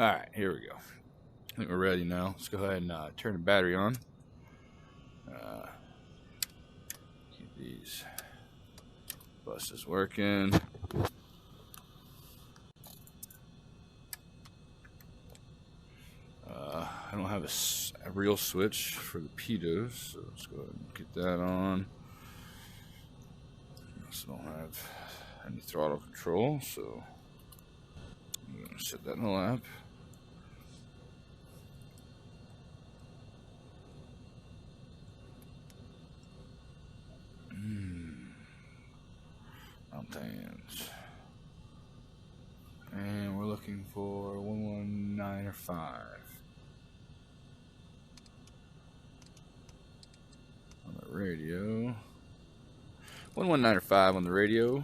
Alright, here we go. I think we're ready now. Let's go ahead and turn the battery on. Keep these buses working. I don't have a real switch for the pitos, so let's go ahead and get that on. I also don't have any throttle control, so I'm going to set that in the lap. Mountains. And we're looking for 119 or 5. On the radio. 119 or 5 on the radio.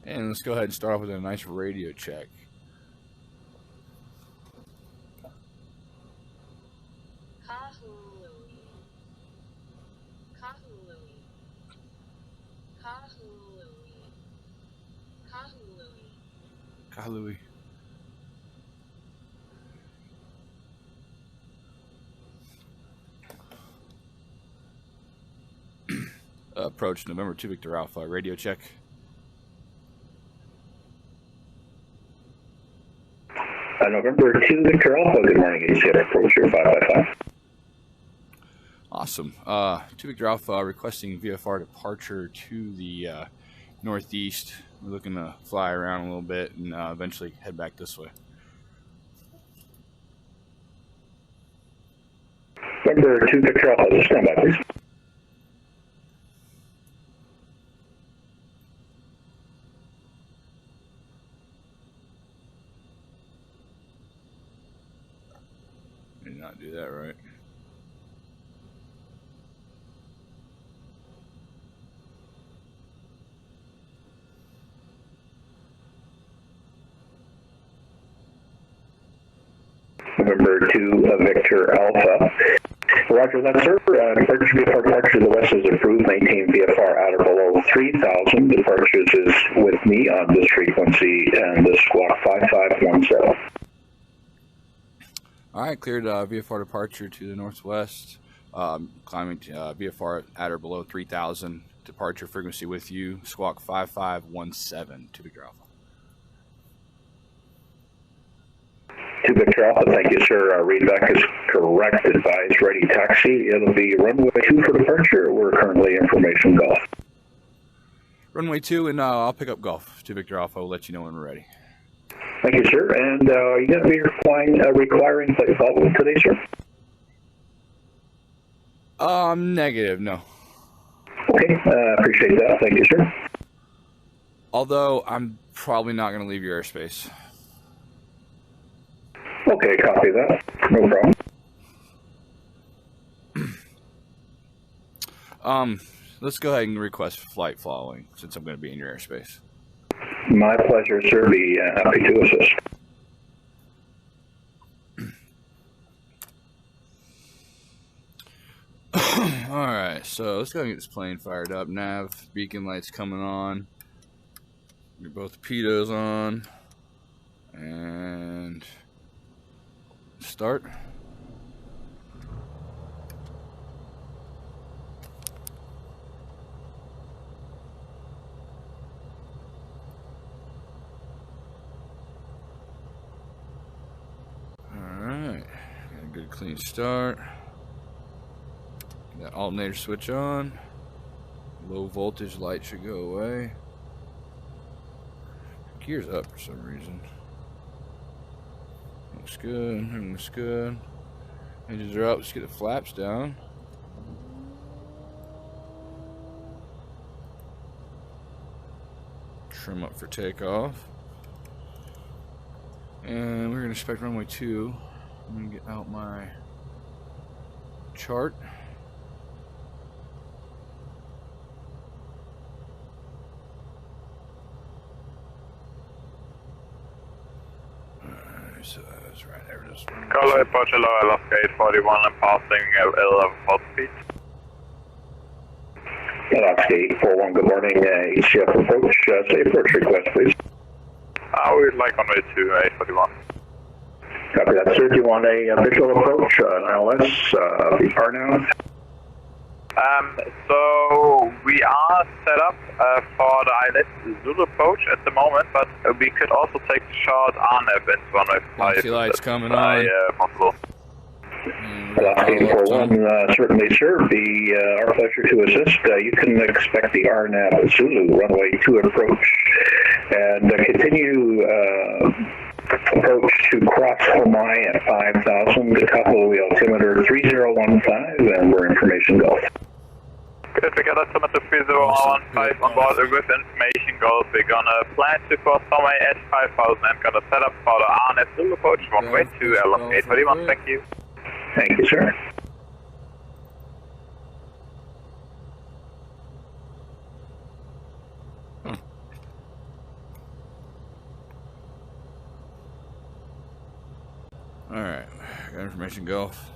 And let's go ahead and start off with a nice radio check. Kahului. Kahului. Kahului. Kahului. Kahului. Approach November 2 Victor Alpha, radio check. November 2 Victor Alpha, good morning, ACF approach here 555. Awesome. 2 Victor Alpha requesting VFR departure to the northeast. We're looking to fly around a little bit and eventually head back this way. November 2 Victor Alpha, stand by please. Did not do that right. November 2 Victor Alpha. Roger that, sir. Departure VFR departure to the west is approved. Maintain VFR at or below 3,000. Departures is with me on this frequency and this squawk 5517. Alright, cleared VFR departure to the northwest. Climbing to VFR at or below 3,000. Departure frequency with you. Squawk 5517 to Victor Alpha. 2 Victor Alpha, thank you, sir. Readback is correct. Advise ready taxi. It'll be runway 2 for departure. We're currently information golf. Runway 2, and I'll pick up golf. 2 Victor Alpha, we'll let you know when we're ready. Thank you, sir. And are you going to be requiring flight follow-up today, sir? Negative, no. Okay, appreciate that. Thank you, sir. Although, I'm probably not going to leave your airspace. Okay, copy that. No problem. Let's go ahead and request flight following, since I'm going to be in your airspace. My pleasure, sir. Be happy to assist. Alright, so let's go ahead and get this plane fired up. Nav, beacon lights coming on. Get both pitos on. And start. Alright, got a good clean start. That alternator switch on. Low voltage light should go away. Gears up for some reason. Looks good, everything looks good. Engines are up, let's get the flaps down. Trim up for takeoff. And we're going to expect runway 2. I'm going to get out my chart. So That's right, there it is. Kahului approach low Alaska 841 and passing 11 hot speed. Alaska 841, good morning. HCF approach. Say approach request, please. We'd like on way to 841. Copy that, sir. Do you want a visual approach, ILS, VFR now? So we are set up for the ILS Zulu approach at the moment, but we could also take the short RNAV into runway 5. See lights coming on. Possible. Alaska 841, certainly, sir. Our pleasure to assist. You can expect the RNAV Zulu runway 2 approach and continue approach to cross Homai at 5,000 to Kahului altimeter 3015, and we're information Gulf. Good, we got altimeter 3015 on board with information Gulf. We're gonna plan to cross Homai at 5,000 and gonna set up for the RNAV Zulu approach runway 2 LM 841. Thank you. Thank you, sir. Alright, got information Gulf.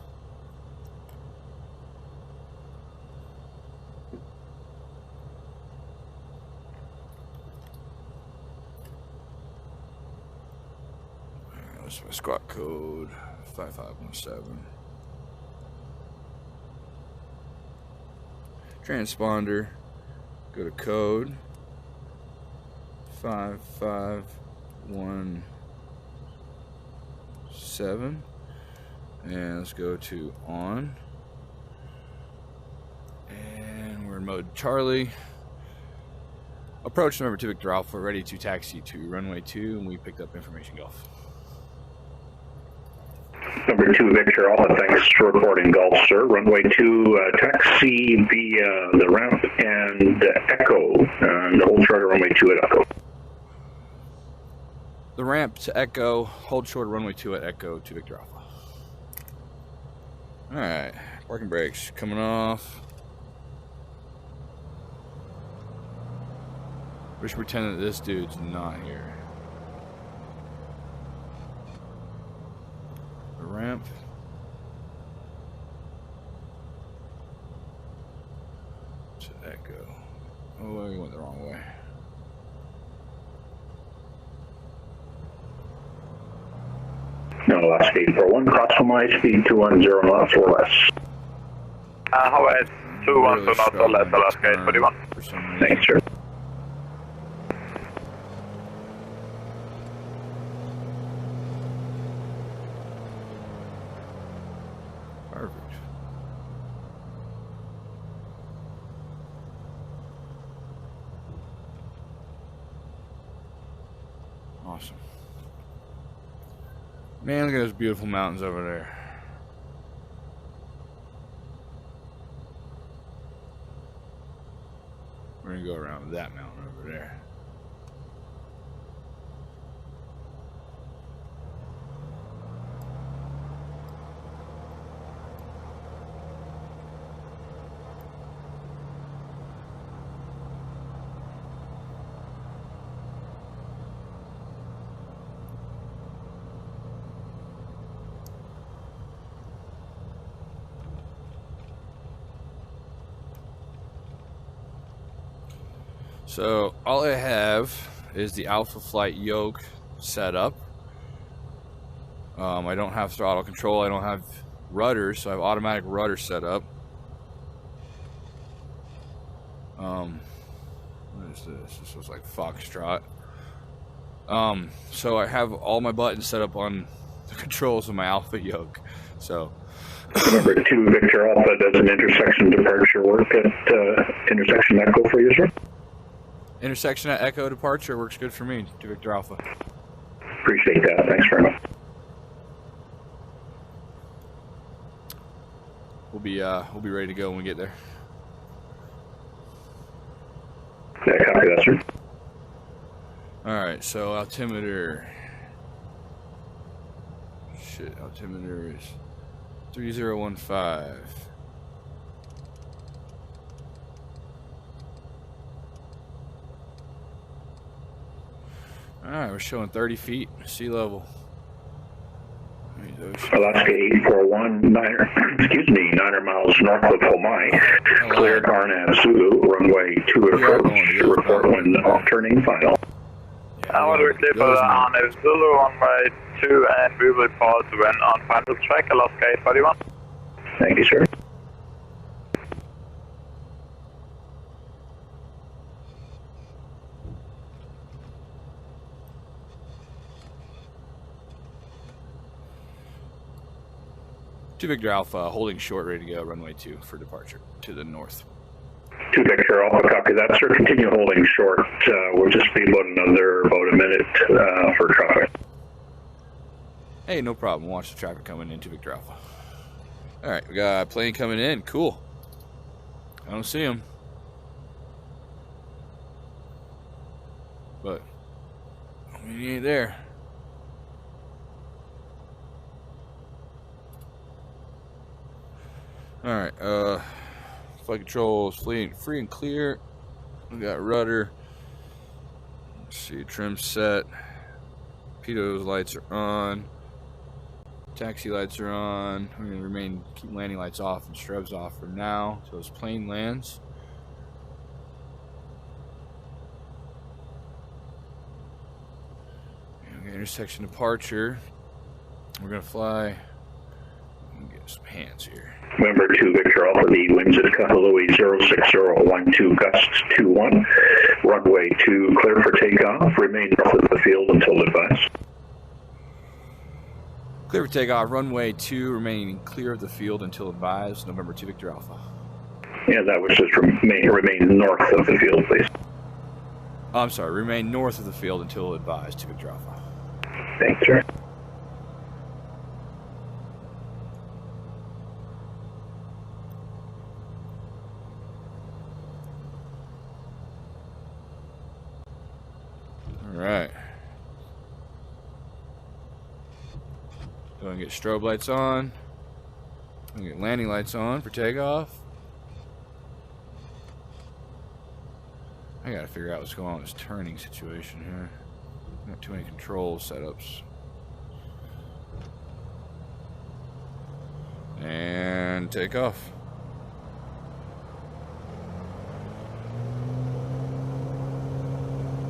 That's my squawk code 5517. Transponder, go to code 5517, and let's go to on, and we're in mode Charlie. Approach number 2 Victor Alpha, ready to taxi to runway 2, and we picked up information Gulf. Number 2 Victor Alpha, thanks for reporting Gulf, sir. Runway 2, taxi via the ramp and Echo, and hold short of runway 2 at Echo. The ramp to Echo, hold short of runway 2 at Echo to Victor Alpha. Alright, parking brakes coming off. Wish pretend that this dude's not here. The ramp. To Echo. Oh, we went the wrong way. No, last 841, cross from my speed 210 knots or less. Hawaii 210 knots or less, Alaska 841. Thanks, sir. Perfect. Awesome. Man, look at those beautiful mountains over there. We're gonna go around that mountain over there. So all I have is the Alpha Flight yoke set up. I don't have throttle control. I don't have rudder, so I have automatic rudder set up. What is this? This was like Foxtrot. So I have all my buttons set up on the controls of my Alpha yoke. So Number 2 Victor Alpha, does an intersection departure work at intersection Echo for you, sir? intersection at Echo departure works good for me to Victor Alpha. Appreciate that. Thanks very much. We'll be ready to go when we get there. Yeah, copy that, sir. Alright, so altimeter. Shit, altimeter is 3015. Alright, we're showing 30 feet sea level. Alaska 841, 9 miles north of Homai. Cleared RNAV Zulu, runway 2 approach. Report when turning final. I want to receive for the RNAV Zulu, runway 2, and we will report when on final track, Alaska 841. Thank you, sir. Two Victor Alpha, holding short, ready to go, runway 2 for departure to the north. 2 Victor Alpha, copy that, sir. Continue holding short. We'll just be about a minute for traffic. Hey, no problem. Watch the traffic coming in, 2 Victor Alpha. All right, we got a plane coming in. Cool. I don't see him. But, I mean, he ain't there. Alright, flight controls, free and clear. We got rudder. Let's see, trim set. Pitot lights are on. Taxi lights are on. We're going to keep landing lights off and strobes off for now until this plane lands. And we got intersection departure. We're going to fly. Get some hands here. November 2 Victor Alpha, the winds at Kahului 06012, gusts 21. Runway 2 clear for takeoff. Remain north of the field until advised. Clear for takeoff. Runway 2 remaining clear of the field until advised. November 2 Victor Alpha. Yeah, that was just remain north of the field, please. Oh, I'm sorry. Remain north of the field until advised. 2 Victor Alpha. Thanks, sir. Alright. Go and get strobe lights on. Go and get landing lights on for takeoff. I gotta figure out what's going on with this turning situation here. Not too many control setups. And take off.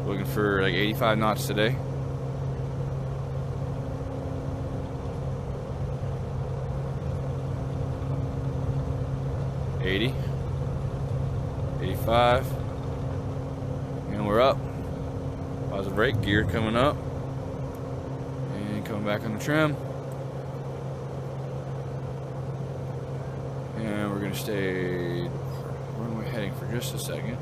Looking for like 85 knots today. $80, 85, and we're up. Positive brake, gear coming up, and coming back on the trim. And we're gonna stay runway heading for just a second.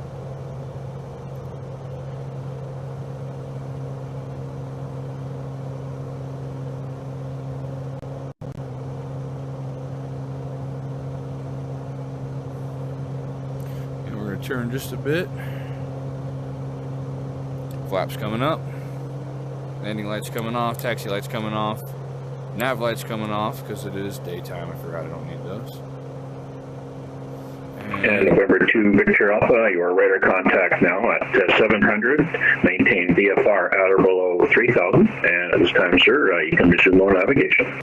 Turn just a bit. Flaps coming up. Landing lights coming off. Taxi lights coming off. Nav lights coming off because it is daytime. I forgot I don't need those. And November 2 Victor Alpha, you are radar contact now at 700. Maintain VFR at or below 3000. And at this time, sir, you can resume low navigation.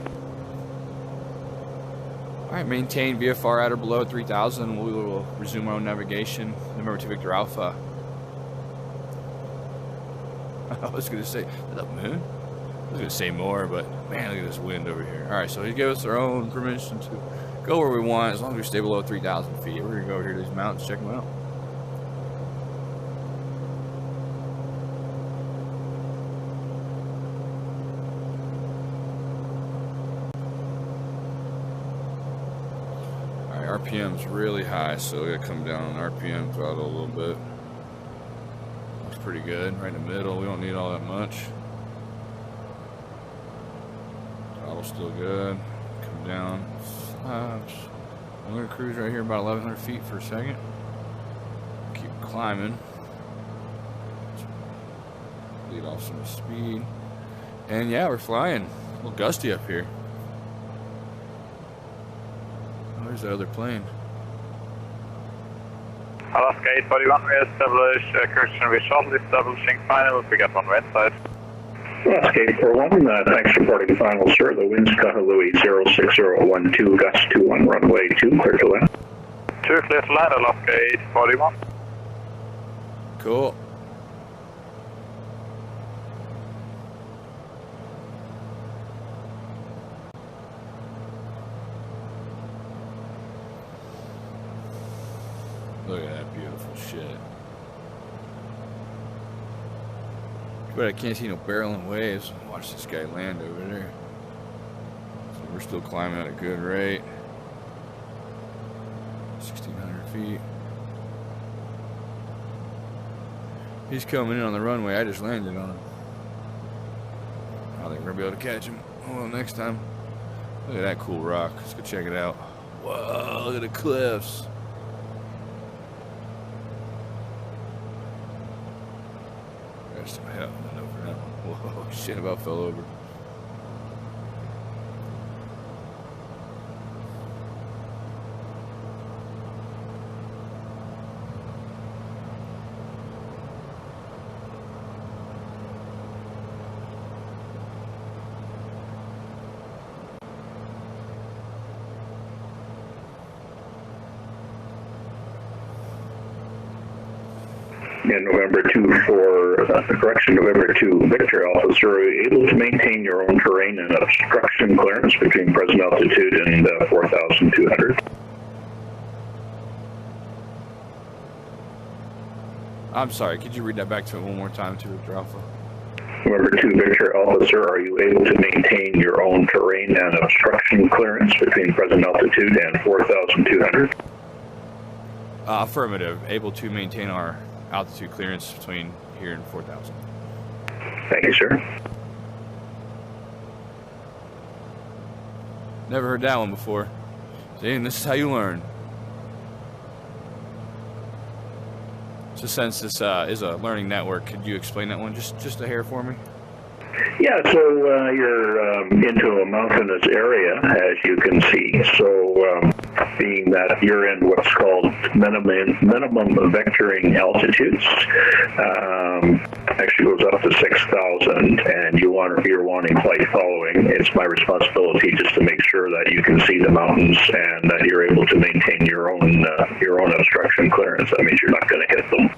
Alright, maintain VFR at or below 3000. We will resume our own navigation. Number 2 Victor Alpha. I was going to say, is that moon? I was going to say more, but man, look at this wind over here. Alright, so he gave us our own permission to go where we want as long as we stay below 3,000 feet. We're going to go over here to these mountains, check them out. RPM's really high, so we gotta come down on RPM throttle a little bit. Looks pretty good, right in the middle. We don't need all that much. Throttle's still good. Come down. I'm gonna cruise right here about 1,100 feet for a second. Keep climbing. Lead off some speed. And yeah, we're flying. A little gusty up here. There's the other plane. Alaska 841, we establish correction, we shortly establishing final, we got one right side. Escape 41, thanks for reporting final, sir. The wind's Kahului 06012, gust 21, runway 2, clear to land. 2 clear to land, Alaska 841. Cool. Look at that beautiful shit. But I can't see no barreling waves. Watch this guy land over there. So we're still climbing at a good rate. 1,600 feet. He's coming in on the runway. I just landed on him. I don't think we're gonna be able to catch him. Oh, well, next time. Look at that cool rock. Let's go check it out. Whoa, look at the cliffs. There's some hell over that one. Whoa, shit, about fell over. In November 2 for, correction, November 2, Victor Alpha, sir, are you able to maintain your own terrain and obstruction clearance between present altitude and 4,200? I'm sorry, could you read that back to me one more time to Victor Alpha? November 2, Victor Alpha, sir, are you able to maintain your own terrain and obstruction clearance between present altitude and 4,200? Affirmative. Able to maintain our altitude clearance between here and 4,000. Thank you, sir. Never heard that one before. See, and this is how you learn. So since this is a learning network, could you explain that one just a hair for me? Yeah, so you're into a mountainous area, as you can see. So being that you're in what's called minimum vectoring altitudes, actually goes up to 6,000, and you're wanting flight following. It's my responsibility just to make sure that you can see the mountains and that you're able to maintain your own obstruction clearance. That means you're not going to hit them.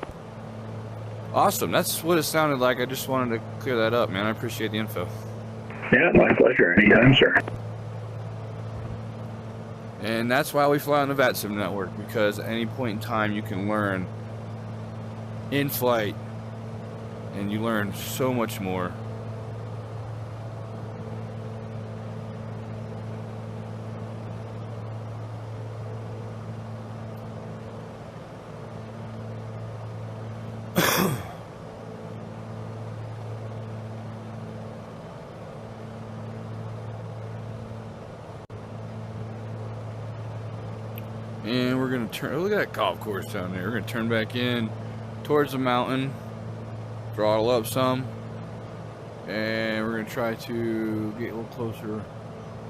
Awesome. That's what it sounded like. I just wanted to clear that up, man. I appreciate the info. Yeah, my pleasure. Anytime, sir. And that's why we fly on the VATSIM network, because at any point in time you can learn in flight, and you learn so much more. And we're going to turn, look at that golf course down there. We're going to turn back in towards the mountain, throttle up some, and we're going to try to get a little closer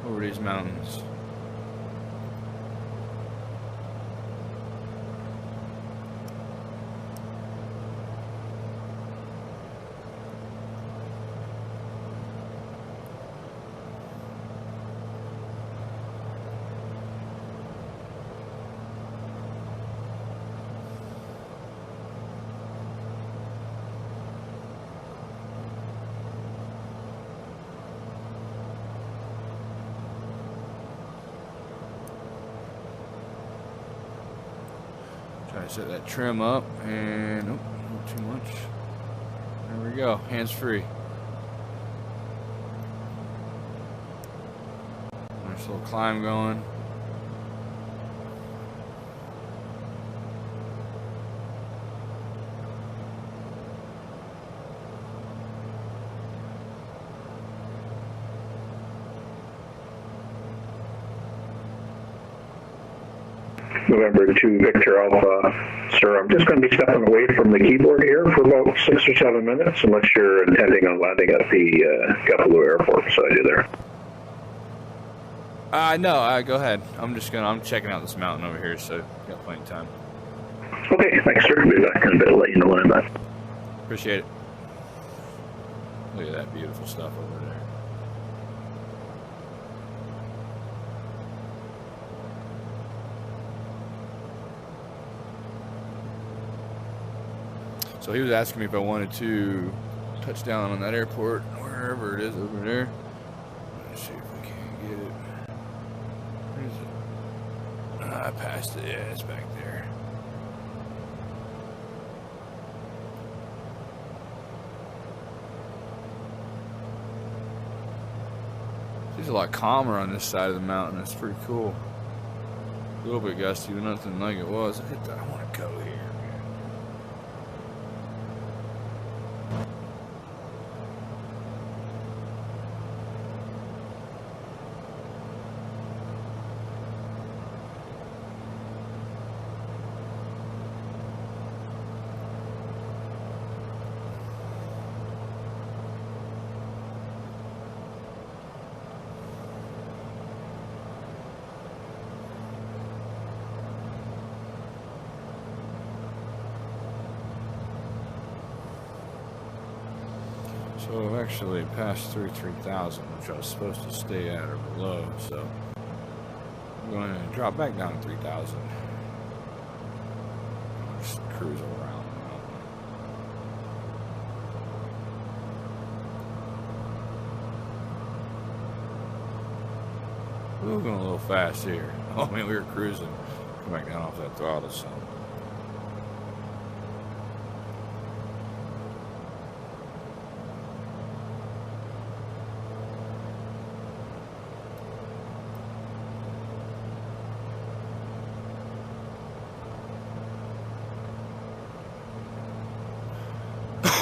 over these mountains. Try to set that trim up, and nope, not too much. There we go, hands free. Nice little climb going. November 2, Victor Alpha. Sir, I'm just going to be stepping away from the keyboard here for about 6 or 7 minutes, unless you're intending on landing at the Kahului Airport beside you there. No, go ahead. I'm checking out this mountain over here, so got plenty of time. Okay, thanks, sir. I'll be back in a bit to let you know when I'm back. Appreciate it. Look at that beautiful stuff over there. So he was asking me if I wanted to touch down on that airport, wherever it is over there. Let's see if we can get it. Where is it? I passed it. Yeah, it's back there. It's a lot calmer on this side of the mountain. It's pretty cool. A little bit gusty, but nothing like it was. Look at that. I want to go here. So I've actually passed through 3,000, which I was supposed to stay at or below, so I'm going to drop back down to 3,000. Just cruise around the mountain. We were going a little fast here. Oh man, we were cruising. Come back down off that throttle some.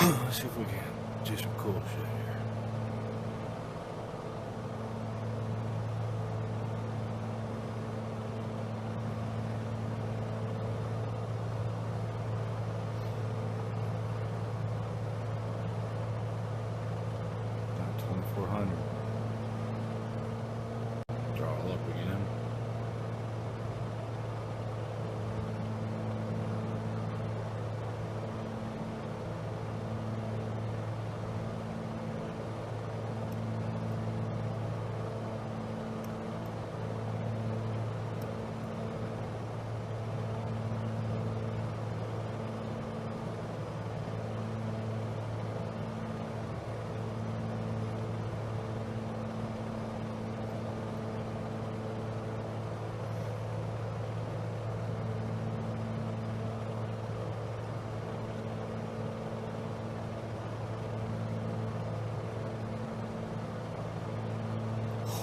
Let's see if we can do some cool shit here. Down 2,400. Throttle up again.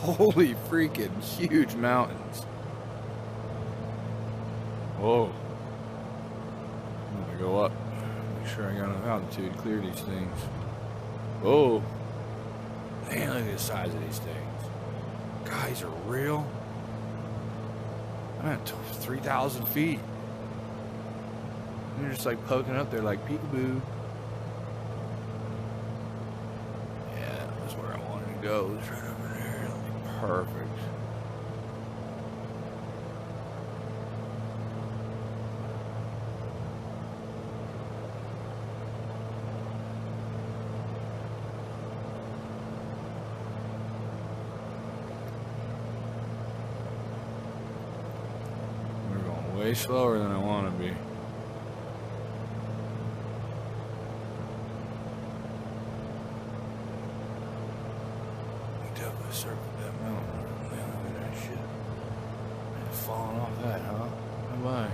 Holy freaking huge mountains. Whoa. I'm gonna go up. Make sure I got enough altitude to clear these things. Whoa. Man, look at the size of these things. Guys are real. I'm at 3,000 feet. They're just like poking up there like peekaboo. Yeah, that was where I wanted to go. It's right over there. Perfect. We're going way slower than I want to be. Definitely circled that mountain. Man, look at that shit. Man, falling off that, huh? Bye-bye.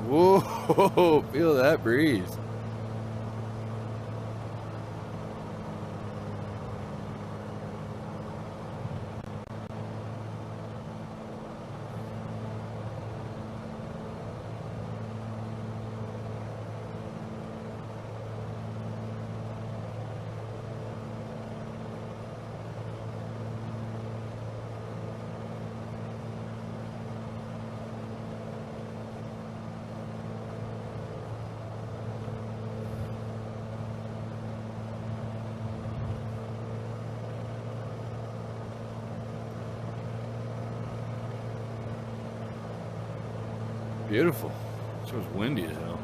Whoa, feel that breeze. Beautiful. So it's windy as hell.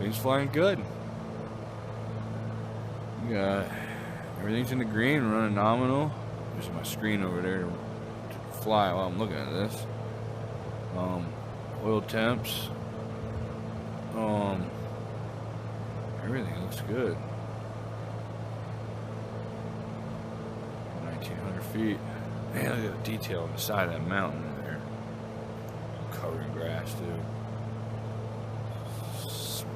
Plane's flying good. We got everything's in the green, running nominal. There's my screen over there to fly while I'm looking at this. Oil temps. Everything looks good. 1,900 feet. Man, look at the detail on the side of that mountain there. Covering grass, too. Sweet.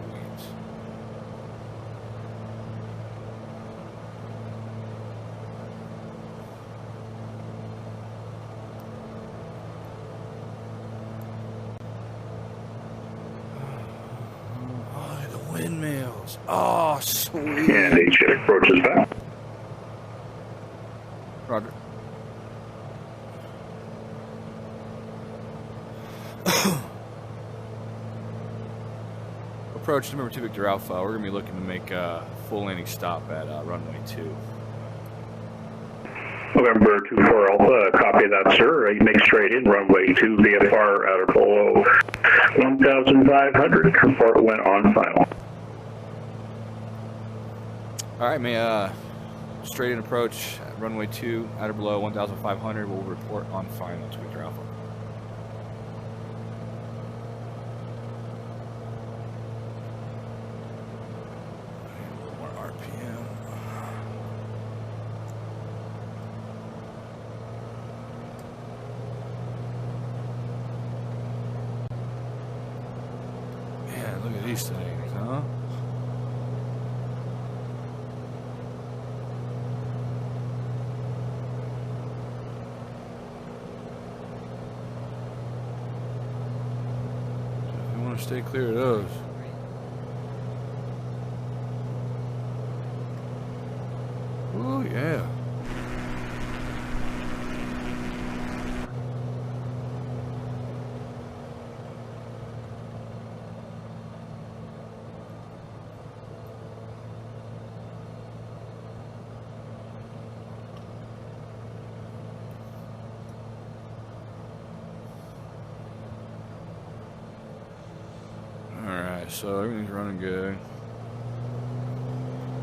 Oh, the windmills. Oh, sweet. And H approaches back. Roger. Approach number 2 Victor Alpha. We're going to be looking to make a full landing stop at runway 2. November 24 Alpha, copy that, sir. You make straight in, runway 2 VFR at or below 1,500. Report went on final. Alright, straight in approach at runway 2 at or below 1,500. We'll report on final to Victor Alpha. Look at these things, huh? You want to stay clear of those. Oh yeah. So everything's running good.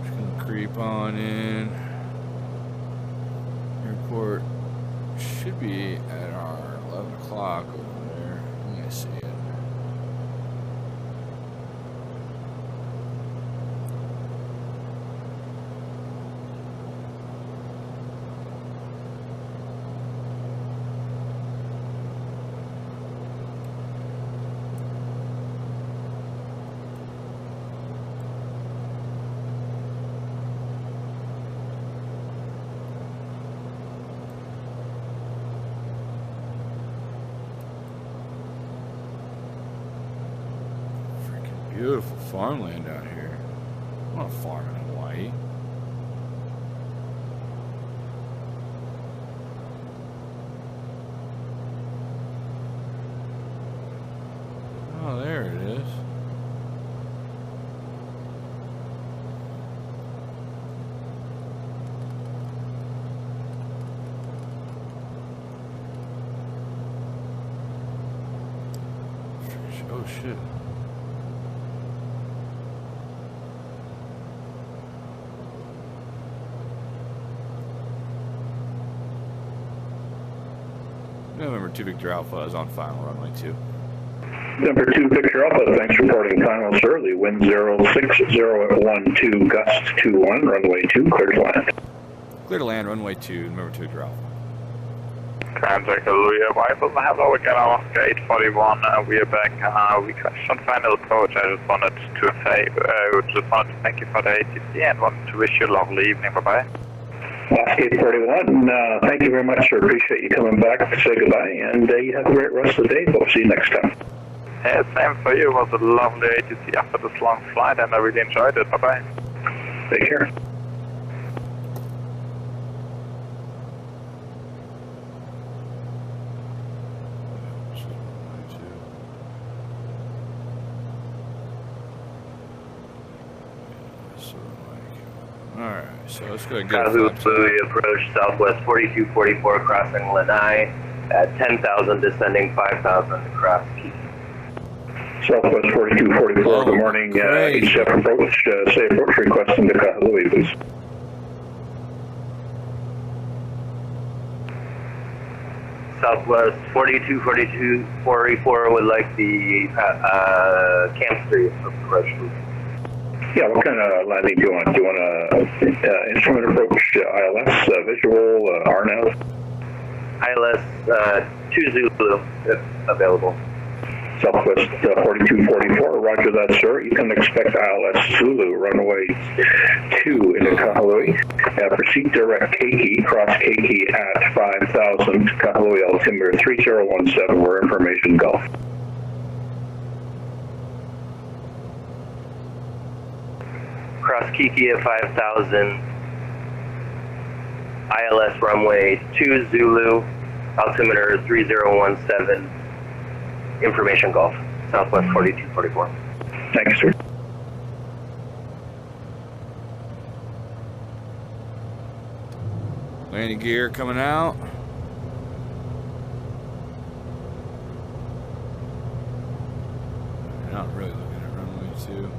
Just gonna creep on in. Airport should be at our 11 o'clock over there. Let me see it. Beautiful farmland out here. I want to farm in Hawaii. Oh, there it is. Oh, shit. November 2 Victor Alpha is on final runway 2. Number 2 Victor Alpha, thanks for reporting final, sir. Wind 060 at 12, gust 21, runway 2, clear to land. Clear to land, runway 2, number 2 Victor Alpha. Contact Kahului, arrival, hello again, Oscar 841, we are back, we crashed on final approach. I just wanted to say, thank you for the ATC and wanted to wish you a lovely evening, bye-bye. Oscar 841, thank you very much, sir, appreciate you coming back to say goodbye, and you have a great rest of the day, we'll see you next time. Yeah, same for you, it was a lovely ATC after this long flight and I really enjoyed it, bye-bye. Take care. Alright, so let's go and get Kahului approach southwest 4244 crossing Lanai at 10,000 descending 5,000 across Peak. Southwest 4244, good morning. HF approach, say approach requesting to Kahului, please. Southwest 4244 would like the camp 3 approach, please. Yeah, what kind of landing do you want? Do you want a instrument approach, ILS, visual, RNAV? ILS 2 Zulu, if available. Southwest 4244, roger that, sir. You can expect ILS Zulu, runway 2 into Kahului. Proceed direct Keiki, cross Keiki at 5,000, Kahului altimeter 3017, we're information Gulf. Cross Keiki at 5,000, ILS runway 2 Zulu, altimeter 3017, information Gulf, Southwest 4244. Thanks, sir. Landing gear coming out. Not really looking at runway 2.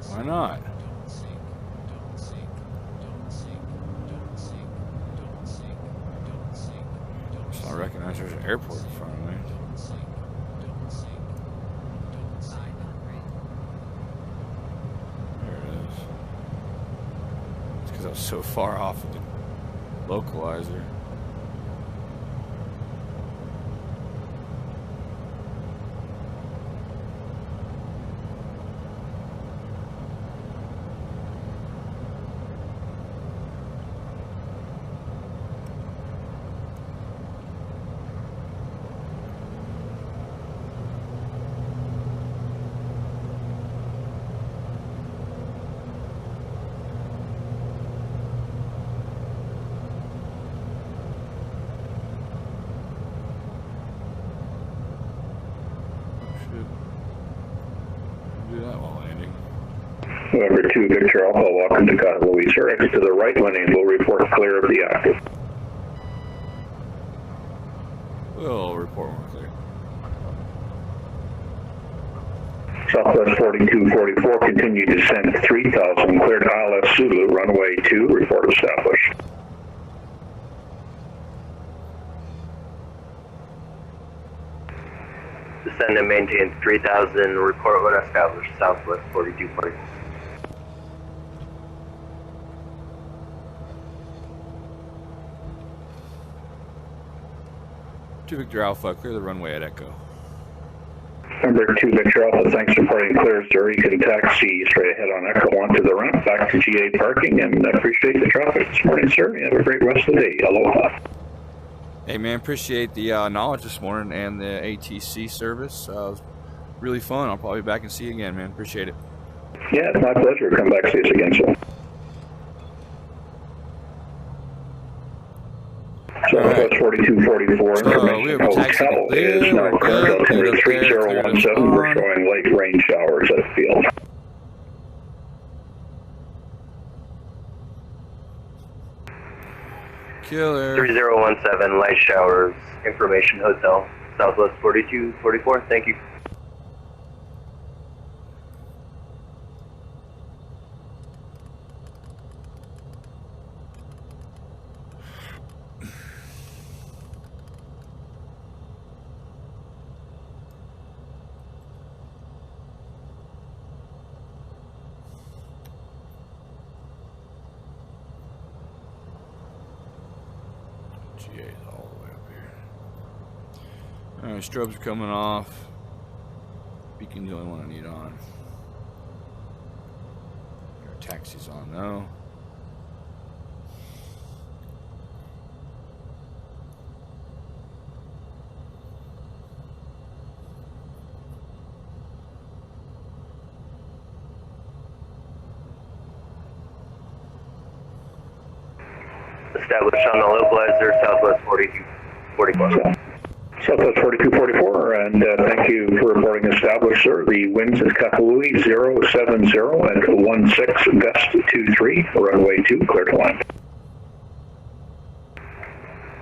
Why not? I recognize there's an airport in front of me. There it is. It's because I was so far off of the localizer. November 2, Victor Alpha, welcome to Kahului, sir. Exit to the right lane, we'll report clear of the active. We'll report more clear. Southwest 4244, continue descent 3000, cleared ILS Zulu, runway 2, report established. Descend and maintain 3000, report when established, Southwest 4244. To Victor Alpha, clear the runway at Echo. Number 2, Victor Alpha, thanks for reporting clear, sir. You can taxi straight ahead on Echo onto the ramp, back to GA parking, and appreciate the traffic this morning, sir. You have a great rest of the day. Aloha. Hey, man, appreciate the knowledge this morning and the ATC service. It was really fun. I'll probably be back and see you again, man. Appreciate it. Yeah, it's my pleasure. Come back and see us again soon. Southwest 4244, information hotel is now current altimeter 3017. We're showing late rain showers at the field. Killer. 3017, light showers, information hotel, Southwest 4244, thank you. All the way up here. Alright, strobes are coming off. Beacon's the only one I need on. Our taxi's on though. Established on the localizer, Southwest 4244. Southwest 4244, and thank you for reporting established, sir. The winds at Kahului 070 and 16 gust 23, runway 2, clear to land.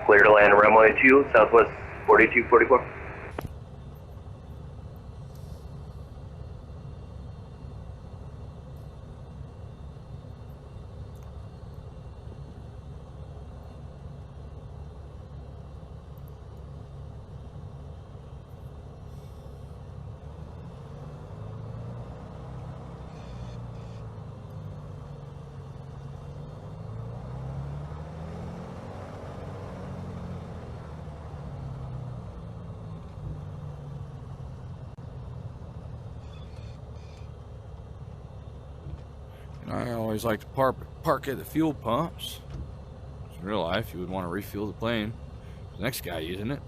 Clear to land runway 2, Southwest 4244. I always like to park at the fuel pumps. In real life, you would want to refuel the plane. The next guy using it.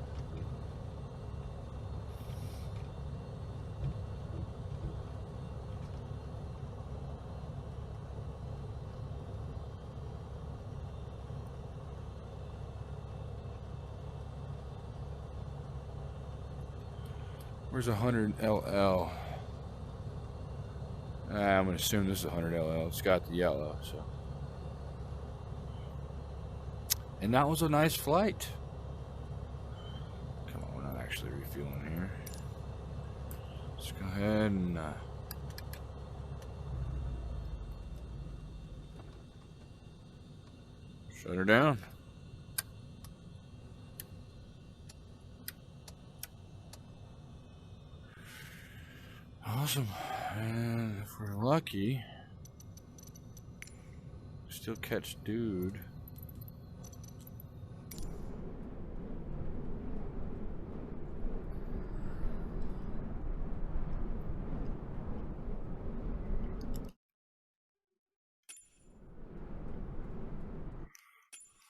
Where's 100 LL? I'm going to assume this is 100 LL. It's got the yellow, so. And that was a nice flight. Come on, we're not actually refueling here. Let's go ahead and shut her down. Awesome. And if we're lucky, still catch dude.